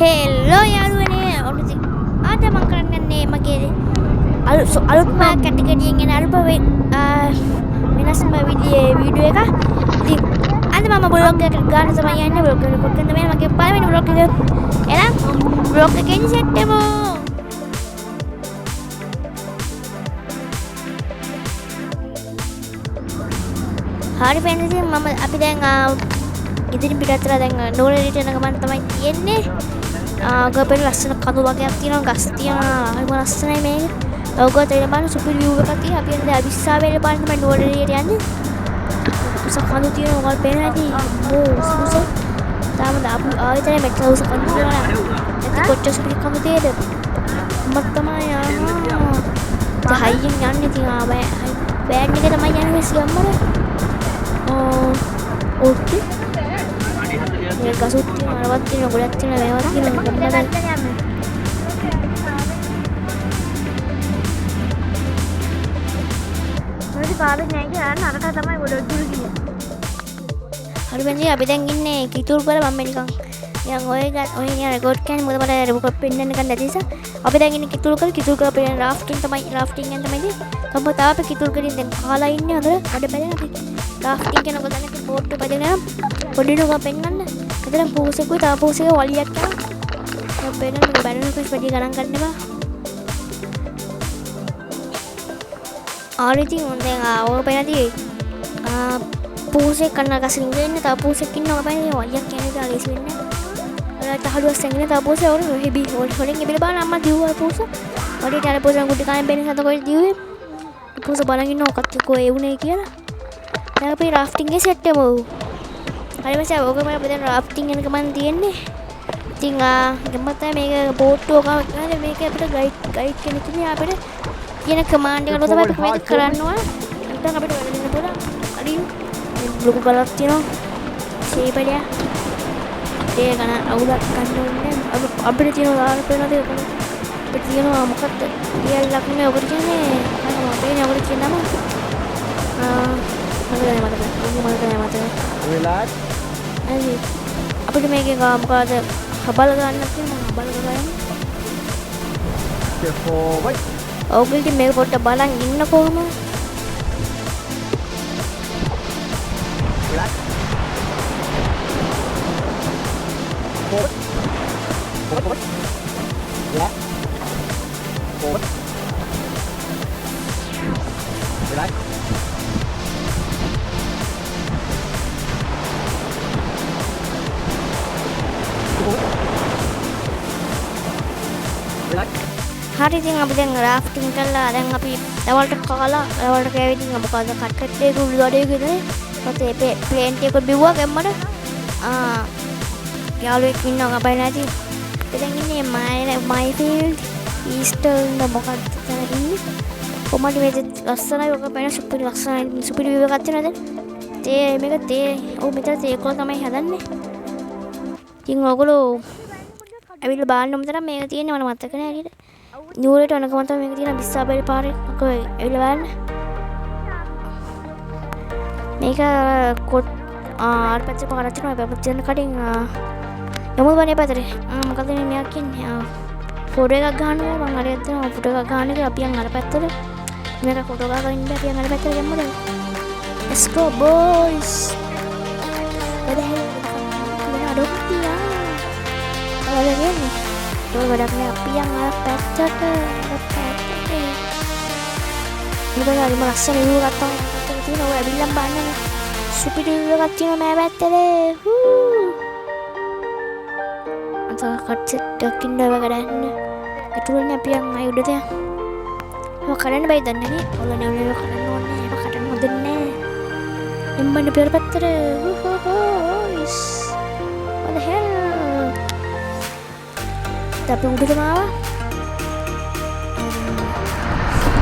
හෙල්ලෝ යාළුවනේ ඔන්න ඉතින් අද මම කරන්නේ මගේ අලුත්ම කැටගරියෙන් එන අලුත් වෙනස්ම වීඩියෝ එක. ඉතින් අද මම බ්ලොග් එකකට ගන්න තමයි යන්නේ. බ්ලොග් එක පොඩ්ඩක් තමයි මගේ පළවෙනි බ්ලොග් එක. එහෙනම් බ්ලොග් එකෙන් සෙට් වෙමු. හරි friends ඉතින් අපි දැන් ඉදිරි පිටතට දැන් නෝලෙට යන ගමන් තමයි තියෙන්නේ. ගොපෙන් ලස්සන කඳු වගේක් තියෙනවා, ගස් තියෙනවා. හරිම ලස්සනයි මේක. ඔයගොල්ලෝ තේරෙන්න බලන්න සුපිරි view එකක් තියෙනවා. අපි යන්නේ අවිස්සාවේල බලන්න තමයි නෝලෙට යන්නේ. උස කඳු තියෙනවා. ඔයගොල්ලෝ පේනවා ඇති. උස තාම දාපු ආයතන මෙතන උස කඳු තියෙනවා. ඒක කොච්චර සුපිරි කඳු තියෙද? මත් තමයි යනවා. හයියෙන් යන්නේ ඉතින් බෑන් එක තමයි යන්නේ සියම්මර. ඕකේ. මේ ගසුත් තියෙනවා, අරවත් තියෙනවා, ගොඩක් තියෙනවා, මේවත් තියෙනවා. මොකද පාවෙන්නේ නැහැ කියලා අරකට තමයි ගොඩක් දුර ගියේ. හරි වෙන්නේ අපි දැන් ඉන්නේ කිතුල්පර මම නිකන් ඔය නිකන් රෙකෝඩ් කරන්නේ මොකද මට රෙකෝඩ් පෙන්නන්න ගන්න නැති නිසා අපි දැන් ඉන්නේ කිතුල්කර පෙන්න රාෆ්ටිං තමයි එකෙන් තමයි තාම අපි කිතුල්කරින් දැන් කාලා ඉන්නේ හොඳ වැඩ බැලන අපි රාෆ්ටිං කරනකොට දැන් බෝට් එක බදගෙන පොඩි නුක පෙන්නන්න එතන පූසෙකුයි තා පූසෙක වලියක් කරා පෙන්නන්න මේක බැලන කුස් වැඩි ගණන් ගන්න එපා ආරිතින් දැන් ඕක පෙන්නදී පූසෙක් කන්න ගසින් ඉන්නේ තා පූසෙක් ඉන්නවා බෑ වලියක් කියන්නේ තා ලේසි වෙන්නේ තහඩුවක් සැඟින තා පූසෙ වල හෙබි හොලෙන් ඉබිල බලන්න අම්මා දිව්වා පූසෙ වඩේට අර පූසෙන් ගුටි කායෙන් බෙන්න සත කොයි දිව්වේ පූසෙ බලන් ඉන්න ඔකත් කොයි වුනේ කියලා දැන් අපි රාෆ්ටිං එකේ සෙට් වෙමු හරි මචං ඕක මම අපි දැන් රාෆ්ටිං යන ගමන් තියෙන්නේ ඉතින් ගමත් මේක බෝට් එක මේක අපිට ගයිඩ් කෙනෙක් ඉන්නේ අපිට කියන කමාන්ඩ් එක අනුව තමයි අපි මේක කරන්න ඕන නැත්නම් අපිට වැඩ දෙන්න පුළුවන් හරි ලොකු ගලක් තියෙනවා සීපඩිය ඒ ගන්න අවුලක් ගන්න ඕනේ අපිට තියෙනවා ආර පේනද අපිට තියෙනවා මොකක්ද රියල්ලක් නෙමෙයි ඔකට කියන්නේ මම අපේ ඔකට කියනම මට වෙලාත් අපිට මේකේ මොකද හබල ගන්න තියෙනවා හබල ගන්න forward ඔයගොල්ලෝ මේක පොඩ්ඩක් බලන් ඉන්න කොහම forward forward left forward right හරි ඉතින් අපි දැන් රාෆ්ටිං කරලා දැන් අපි දවල්ට කාලා දවල්ට කෑවිදින් මොකද කට්කට් එක උළු වඩේ ගිහනේ පස්සේ ප්ලේන් එක බිව්වා ගැම්මට යාළුවෙක් ඉන්නවා අපේ නැති අපි දැන් ඉන්නේ මයිෆීල්ඩ් ඊස්ටර්න් මොකක්ද තන ඉන්නේ කොහමද මේ ලස්සනයි ඔක පේන සුපිරි ලස්සනයි සුපිරි වීව එකක් තියෙනවද තේ මේක තේ ඔව් මෙතන තේ කොළ තමයි හදන්නේ ඉතින් ඔයගොල්ලෝ ඇවිල්ලා බලන්න උඹතර මේක තියෙන්නේ මම මතක නෑ නේද න්യൂරේට අනකම තමයි මේක තියෙන විස්සාබේලි පාරේ ඔක ඇවිල්ලා බලන්න මේක ආර් පැත්තේ පාරක් තියෙනවා ඒ පැත්තෙන් කටින් යමු වනේ පැත්තේ මොකද මේ මෙයා කියන්නේ ෆොටෝ එකක් ගන්න ඕන මම හරියට දෙනවා ෆොටෝ එකක් ගන්න කියලා අපි යන් අර පැත්තට මේක ෆොටෝ ගන්න ඉන්න අපි යන් අර පැත්තට යමුද let's go boys what the hell වෙන අඩොක්තියා ඔයාලගේ ඔය වැඩක් නෑ අපි යන් අර පැත්තට ඉතින් හරිම ලස්සන view එකක් තමයි තියෙන ඔය ඇවිල්ලා බලන්න සුපිරි view එකක් තියෙනවා මෑ පැත්තේ අත කට්සෙට් එකක් ඉන්නවා ගඩන්න ඒතුළේ අපි යන් ආයි උඩට යන්න ඔය කරන්න බයි දන්නේ නේ ඔයාලා නේ ඔය කරන්න ඕනේ ඒක කටන්න හොඳ නෑ එම්බන්න පෙර පැත්තට what the hell tapi udah malah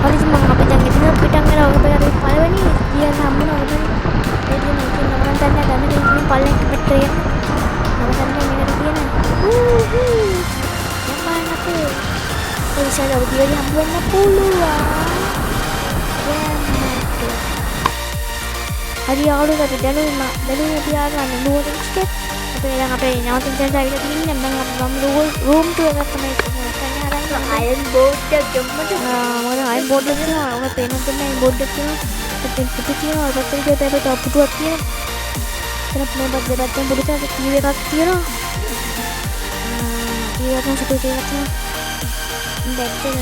hari cuma ngapain yang itu pidang kan orang pengen paling ini dia sama orang jadi mungkin orang tanya dan ini paling betul ya orang tanya yang dia nih yang mana tuh kalau saya dia yang buatnya puluhan hari awal tadi dari dia kan dua step අපේ නවතින් තැනට ඇවිල්ලා තින්නේ. මම room 2 එකක් තමයි ඉස්සරහ හදන්න. අයන් board එක ගම්මට මොකද අයින් බෝඩ් එක තියෙනවා. ඔක පේන්න තමයි අයින් බෝඩ් එක තියෙනවා. ඒකෙන් පුතු තියෙනවා. පැත්තේ පැත්තේ පුතුවක් තියෙනවා. එතන මේ පැත්තෙන් පුතුට ටීවී එකක් තියෙනවා. ටීවී එකක් සුපිරි ටීවී එකක් තියෙනවා. දැක්කේ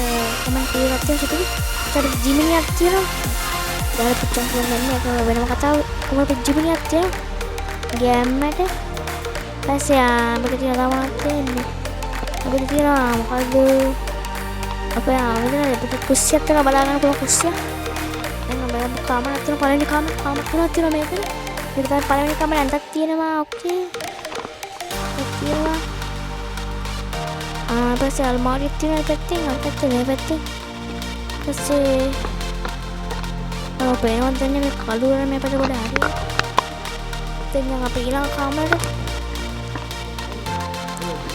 තමයි ටීවී එකක් තියෙනවා සුපිරි. ඊට ජිමිනියක් තියෙනවා. දාලා පුච්චන් කියන්නේ ඒක වෙනම කතාව. කොහොමද ජිමිනියක් තියෙනවා. ගෑම්මට පස්සේ අපිට තියෙනවා තමයි අපිට තියෙනවා මොකද්ද අපේ ආවද කුස්සියක් එක බලා ගන්න පුළුවන් කුස්සිය. දැන් මම කාමරයක් තියෙනවා පළවෙනි කාමර තුනක් තියෙනවා මේකේ. ඊට පස්සේ පළවෙනි කාමරේ අන්තක් තියෙනවා ඕකේ. ඒක තියෙනවා. පස්සේ අල්මාරියක් තියෙනවා මේ පැත්තෙන් අන්තක් මේ පැත්තෙන්. පස්සේ පේනවද දැන් මේ කළු වල මේ පැත්තේ ගොඩ හරියට. දැන් අපි ඊළඟ කාමරේට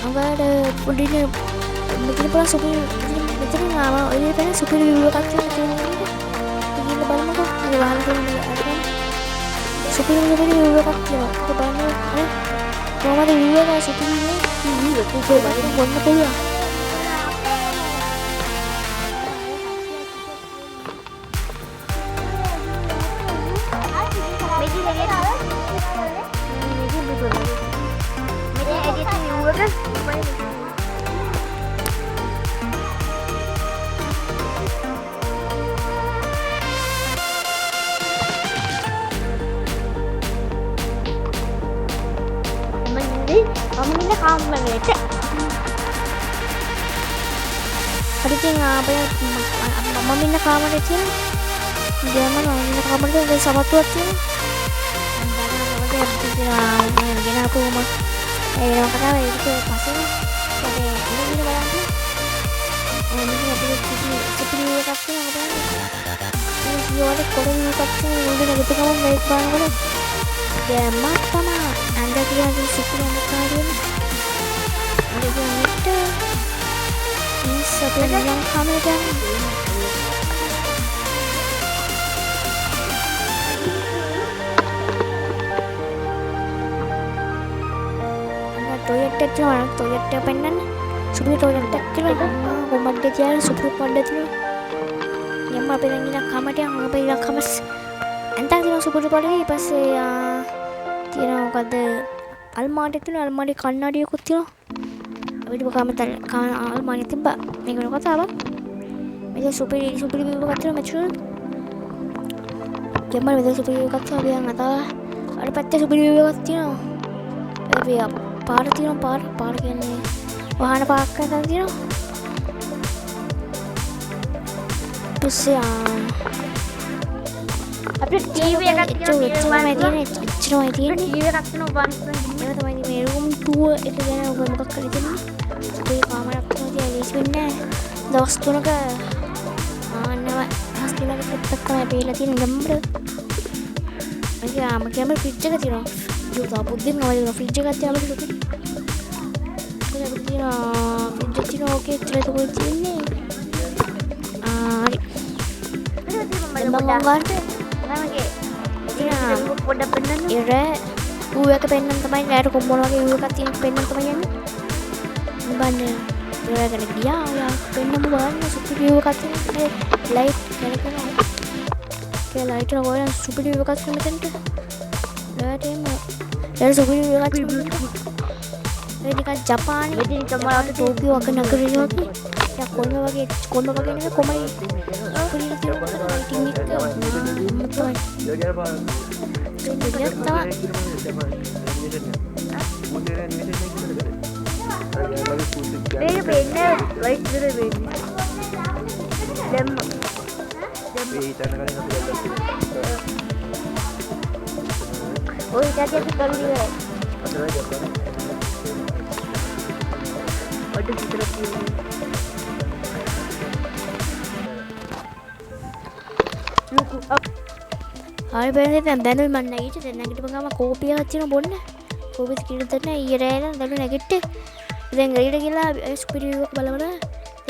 අගාඩ පොඩින මෙතන පොළ සුපිරි මෙතන ආව ඔය පැන සුපිරි විව් එකක් තියෙනවා. ඉතින් බලමුකෝ ඒ වහල් තියෙන සුපිරි විව් එකක් තියෙනවා. ඒක බලන්න කොහමද විව් එක සුපිරි විව් එක බලන්න ගොන්න පුළුවන්. අම්මින කාමරේට හරි ඉතින් අපේ මම ඉන්න කාමරේ තියෙනවා. ගෑම නෝනින කාමරේ සමතුවක් තියෙනවා. මම ගෙන අපුවම ඒ කතාව ඒක පස්සේ අපේ ඉන්න බලන්න. මේක අපිට සුපිරි එකක් තියෙනවා. ඒ විවර කොරණ එකක් තියෙනවා. උඩ නැගිටගම මේක බලනකොට ගෑමක් තමයි අnder කියලා සුපිරි අnder අදට අපේ නිලං කාමරේට टॉयलेट එක තියෙනවා. टॉयलेट එක පෙන්නන්න. සුපිරි टॉयलेट එකක් තියෙනවා. කොමඩ් එක තියාගෙන සුපිරි කොණ්ඩ තියෙනවා. යම්ම අපේ දැන් ඉන්න කාමරේට යන්න අපේ ඉන්න කාමස් අන්තක් තියෙනවා සුපිරි කොණ්ඩේ. ඊපස්සේ තියෙනවා මොකද අල්මාරියක් තියෙනවා. අල්මාරිය කන්නඩියකුත් තියෙනවා. අපිට අල්මාරිය තිබ්බා. මේක වෙන කතාවක්. මේක සුපිරි විව් එකක් තියෙනවා මෙච්චර. යම්ම මේක සුපිරි විව් එකක් තියෙනවා. අපි අතව අර පැත්තේ සුපිරි විව් එකක් තියෙනවා. අපි පාර තියෙනවා. පාර කියන්නේ වාහන පාක් කරලා තියෙනවා. පස්සේ අපිට ටීවී එකක් තියෙනවා. එච්චරමයි තියෙන්නේ. ටීවී එකක් තියෙනවා. ඒක තමයි මේ රූම් 2 එක ගැන ඔබ මොකක් කරලා තියෙන්නේ? අපේ කාමරයක් තියෙනවා. ලීස් වෙන්නේ දවස් 3ක දවස් 3ක ටිකක් තමයි බේලා තියෙන නම්බර. මම කියම ෆ්‍රිජ් එක තියෙනවා. ඒක අපුද්දින් නෝයි ෆ්‍රිජ් එකක් තියාගෙන ඉතින් ෆ්‍රිජ් එක තියෙනවා. ඕකේ ඉතල තුන තියෙන්නේ. හරි මම ගාවට නමගේ ඉතින් පොඩ්ඩක් පෙන්නන්න. ඉර ඌ එක පෙන්නන්න තමයි නෑට කොම්බෝල වගේ ඌ එකක් තියෙන පෙන්නන්න තමයි යන්නේ. බලන්න ඒවගෙන ගියා. යා පෙන්නමු බලන්න සුපිරි ඌ එකක් තියෙන ලයිට් කරනවා. ඒ ලයිට් එක ගොඩක් සුපිරි ඌ එකක් තියෙන මෙතනට. ඒටම ඒ සුපිරි ඌ එකක් තියෙන. ඒ නිකන් ජපානයේ ඉතින් තමයි ටෝකියෝ වගේ නගරේ වගේ. යා කොන්න වගේ නෙමෙයි කොමයි. සුපිරි තියෙන ලයිටින් එක මේක පෙන්නේ ලයිට් විතර වෙන්නේ. දැම්ම. ඔය ඉතින් අපි කරන්නේ. ඔය විතර තියෙන්නේ. හරි බෑනේ දැන් දැනුයි මම නැගිටිලා නැගිටපු ගම කෝපි එකක් තියෙන බොන්න. කෝපි කිරි දෙන්න ඊයේ රෑන දැනු නැගිට්ටේ. දැන් ගෙඩියට ගිහලා සුපිරි විව් එක බලමු.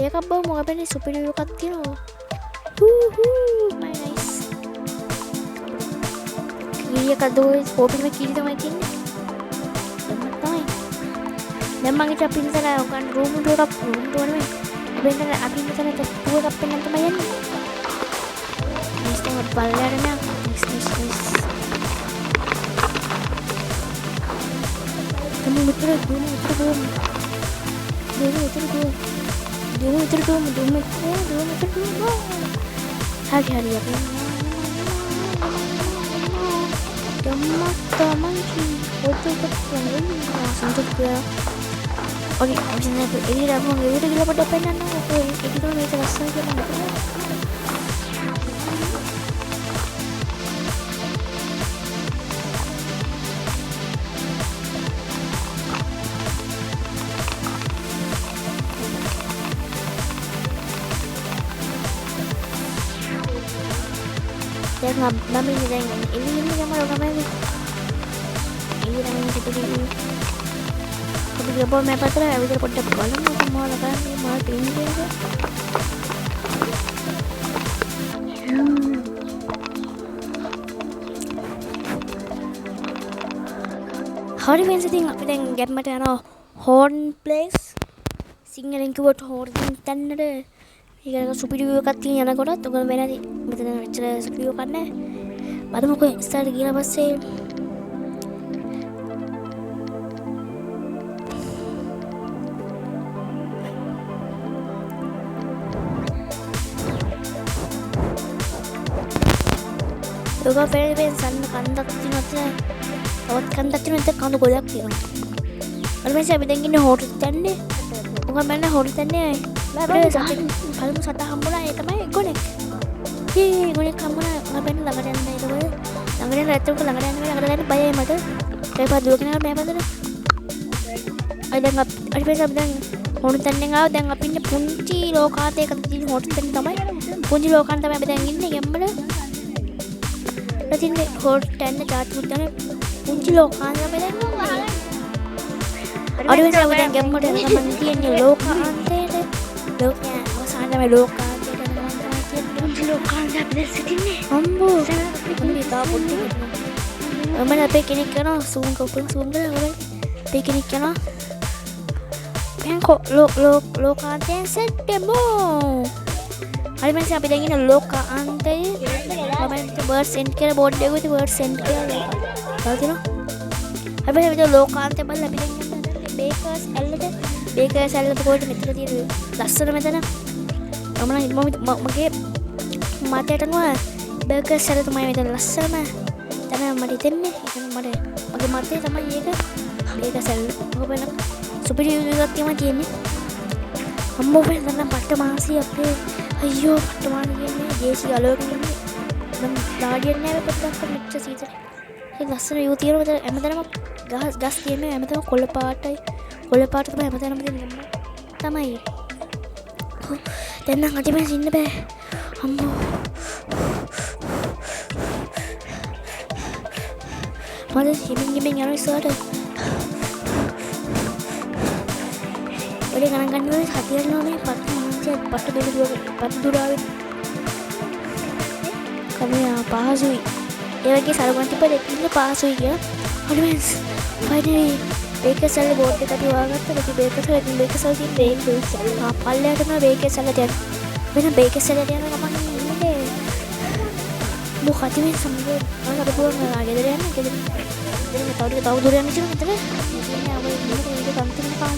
ඒකක් බව මොකද සුපිරි විව් එකක් තියෙනවා. මයි නයිස්. කිරි එක දෝ කෝපි එකේ කිරි තමයි තියෙන්නේ. දැන් මම හිතුවා අපි මෙතන උගන් රූම් ටුවර් එකක් රූම් ටුවර් නෙමෙයි. අපි මෙතන ටුවර් එකක් පෙන්නන්න තමයි යන්නේ. මිස්ටර් බලලා නෑ. Kamu betul dulu. Hari-hari apa? Gamak taman sih. Betul betul langsung tuh ke. Oke, misalnya ini dah mau gitu gila pada penan aku. Ini tuh bisa rasa kan. Dia ngambil ini yang mana ini yang kita ini tapi dia bawa map aja ya udah pada balam semua lah kan ini malah tinggi aja hari ini sih tinggal kita game mata no horn place singaling keyboard horn tan ada 이거 수비료 같은 yana 거라 또 그러면 මෙතන මෙච්චර සුපිරියෝ කන්නේ බලමුකෝ start ගිහලා පස්සේ 요가 페리벤 සන්න කන්දක් තියෙනවා තවත් කන්දක් තියෙනවා කඳු ගොඩක් තියෙනවා අර මේක අපි දැන් ඉන්නේ හොටල් තැන්නේ මොකක්ද මම හොටල් තැන්නේ බෑ පළමු සතා හම්බුණා ඒ තමයි ගොනෙක් ගොනෙක් හම්බුණා මම බෙන්න ළඟට යන්න ඒකවල ළඟට යන්න ඇත්තටම ළඟට යන්න බයයි මට ඒක දුවගෙන යනවා මම බඳන අය දැන් අපි දැන් හොටල් තැන්නෙන් ආව දැන් අපි ඉන්නේ පුංචි ලෝකාතයක තියෙන හොටල් තැන්න තමයි පුංචි ලෝකාන් තමයි අපි දැන් ඉන්නේ ගැම්මල ඉතින් හොටල් තැන්න තාත් මුද්දන පුංචි ලෝකාන් තමයි දැන් අර වෙනස අපි දැන් ගැම්මට ගමන් තියෙන්නේ ලෝකාන්තේට loknya awasana sama loka loka ada sedihnya ambo ini tahu putih mana piknik kan zoom ke pun zoom dah kan piknik kan kok loka ante set demo hari mana sampai dengan loka ante apa itu bird send ke board deh itu bird send ke tahu tu hari mana itu loka ante bal lebih dengan bakers tu kau itu meter dia ලස්සන මෙතන මම මගේ මතයට නෝ burger සැල තමයි මෙතන ලස්සනම තැන මට හිතෙන්නේ එතන මගේ මතේ තමයි ඒක බර්ගර් සැල මොකද වෙන සුපිරි එකක් තියෙන්නේ අම්මෝ වෙන නම් පට්ට මාසි අපේ අයියෝ පට්ට මාන කියන්නේ ජේසි අලෝකෙ ඉන්නේ නම් ඩාඩියන් නෑ පොඩ්ඩක් මෙච්ච සීතල ඒ ලස්සන යූ තියෙනවා හැමතැනම ගස් තියෙනවා හැමතැනම කොළ පාටයි තමයි හැමතැනම තියෙන්නේ තමයි දැන් නම් අදිමෙන් ඉන්න බෑ අම්මෝ මම හිමින් යනවා ඉස්සරහට ඔය ගණන් ගන්නවා හතියනවා මේ පට්ට දුරාවේ කමියා පහසුයි ඒ වගේ සරගුණ තිබ්බ දෙකින්ද පහසුයි කියලා අනිවාර්යයෙන් ෆයිනලි බේකර් සැල බෝඩ් එක අපි වාගත්තා ඒක බේකර් සැල තියෙන බේකර් සැල පල්ලයට යනවා බේකර් සැලට යන වෙන බේකර් සැලට යන ගමන් ඉන්නේ මොකද මේ සම්බෝ මම අපේ පුරා ගෙදර යන්න ගෙදර තව දුර යන්න ඉතින් මෙතන ඉන්නේ අපි මේක කන්තින පාන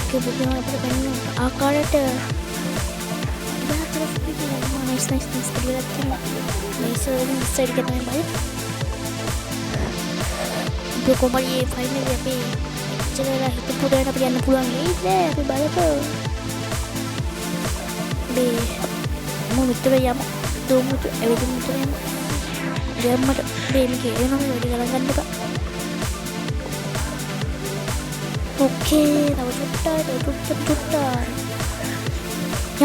කෙබුදා අපිට ගන්න ආකාරයට ඉබහතර පිටින් නයිස් කියලා තියෙනවා මේස සයිඩ් එක තමයි බලන්න කොමරි ෆයිනලි අපි ඉච්චරලා හිතපු දෙයක් අපිට යන්න පුළුවන් නේද අපි බලමු මේ මොමුතර යම දොමුත එවිදින් මුතර යම ගම්මට මේක එනවා වැඩි ගණන් ගන්න එපා ඕකේ තව චුට්ටක්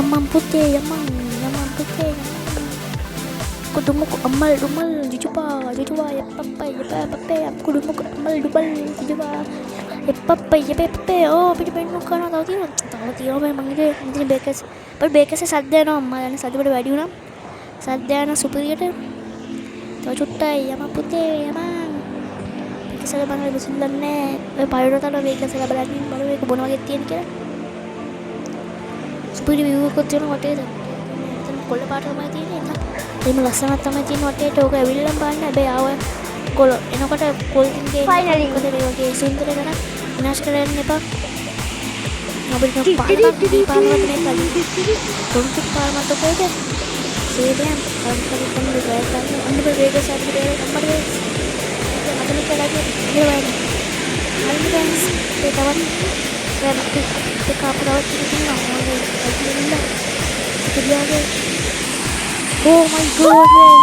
යම්මන් පුතේ Kudumu amal dumal jujuba ya papa aku dumu amal dumal jujuba ya papa oh tapi pengen kan tahu tiap memang itu ini bekas sadda no amma dan sadda pada වැඩි වුණා sadda යන සුපිරියට තව චුට්ටයි යම පුතේ යම කසල බලන්න විසඳන්නේ ඔය පයිරෝතන මේක කසල බලන්න බලන්න මේක මොන වගේ තියෙන කියලා ස්පීඩ් විව් එකක් තියෙන වටේද එතන කොළ පාට තමයි තියෙන්නේ එතන එහෙම ලස්සනක් තමයි තියෙන වටේට ඕක ඇවිල්ලා බලන්න හැබැයි ආව කොළ එනකොට කොළ තින්ගේ Finally. මොකද මේ වගේ සුන්දර කරක් විනාශ කරන්න එපා අපිට පාරක් මේ පාරකට මේ කලින් කොන්ට පාරකට කොයිද සේදයන් අන්තරයෙන් ගියා ගන්න අන්න වේග සාධිතේ අපේ අතන කලගේ ඉරවයි අන්න ෆ්‍රෙන්ඩ්ස් ඒ තවත් දැන් ඒක අපරාවත් තියෙනවා මොකද ඇතුළේ ඉතිරියාගේ oh my god man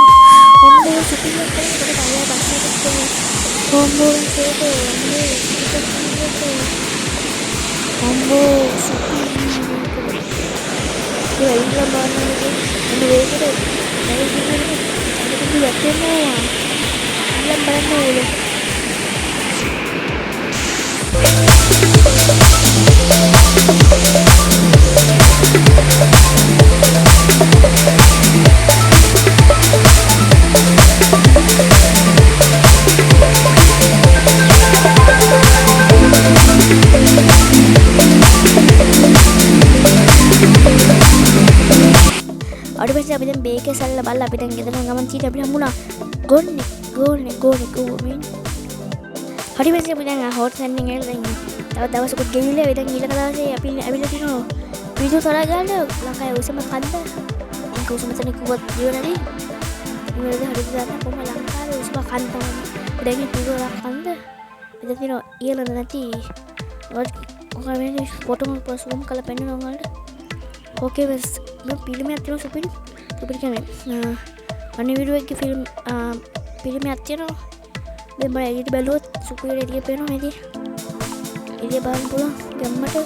අම්මෝ සුපිරියර් කෙනෙක් තමයි බස්සකට තියෙන්නේ අම්මෝ ඒක අම්මෝ සුපිරියර් ඒ ඉන්න බානනේ අන්න වේගෙට නැගිටින්න යන්නේ ඉල්ලම් බලන්න ඕනේ අඩු පස්සේ අපි දැන් බේකේ සල්ල බලලා අපි දැන් ගෙදර ගමන් චීට අපිට හම්බුණා ගෝන්නේ හරි පස්සේ අපි දැන් හොට් සෙන්ඩින් එකේ දැන් තව දවසකුත් ගෙවිලා අපි දැන් ඊළඟ දවසේ අපි ඇවිල්ලා තිනවා වීඩියෝ තරහ ගන්න ලංකාවේ උසම කන්ද ඒක උසම තැන කිව්වත් ජීවනදී ඉතින් හරි ගන්න කොහොම ලංකාවේ උසම කන්ද තමයි දැන් වීඩියෝ කන්ද ඉතින් තිනවා ඊළඟ නැති ඔය ෆොටෝ පොස්ට් කරලා පෙන්නනවා ඔයාලට ඕකේ බස් මම පිළිමයක් තියෙනවා සුපිරි කියන්නේ අනිත් වීඩියෝ එකේ පිළිමයක් තියෙනවා දැන් මම එඩිට් බැලුවොත් සුපිරි එළිය පේනවා නේද එළිය බලන්න පුළුවන් ගැම්මට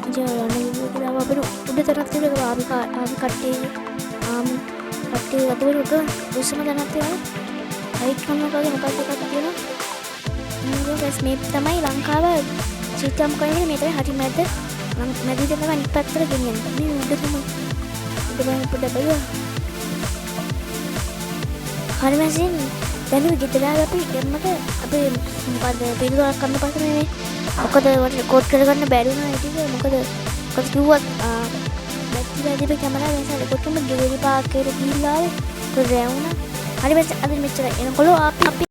ඉතින් අනිත් වීඩියෝ එකේ අපිට උඩ තරක් තියෙනවා ආවි කට්ටිය අතවල උඩ උස්සම දැනක් තියෙනවා හයිට් කරනවා මොකක්ද එකක් තියෙනවා මේක මේ තමයි ලංකාව සිස්ටම් කරන්නේ මේ තමයි හරි මැද මැදින් තමයි අනිත් පැත්තට ගෙනියන්නේ මේ උඩ තමයි උඩ බලන්න පොඩ්ඩක් බලුවා හරි මැසින් දැන් විදිහට අපි එන්නට අපි මොකද පිළිවෙලක් කරන්න පස්සේ මේ මොකද රෙකෝඩ් කරගන්න බැරි වුණා ඒක මොකද කිව්වත් බැටරි කැමරා වෙනස රෙකෝඩ් කරන්න ගෙවි පාකේට ගිහිල්ලා ආවේ කොහේ වුණා හරි මැසින් අද මෙච්චර එනකොල අපි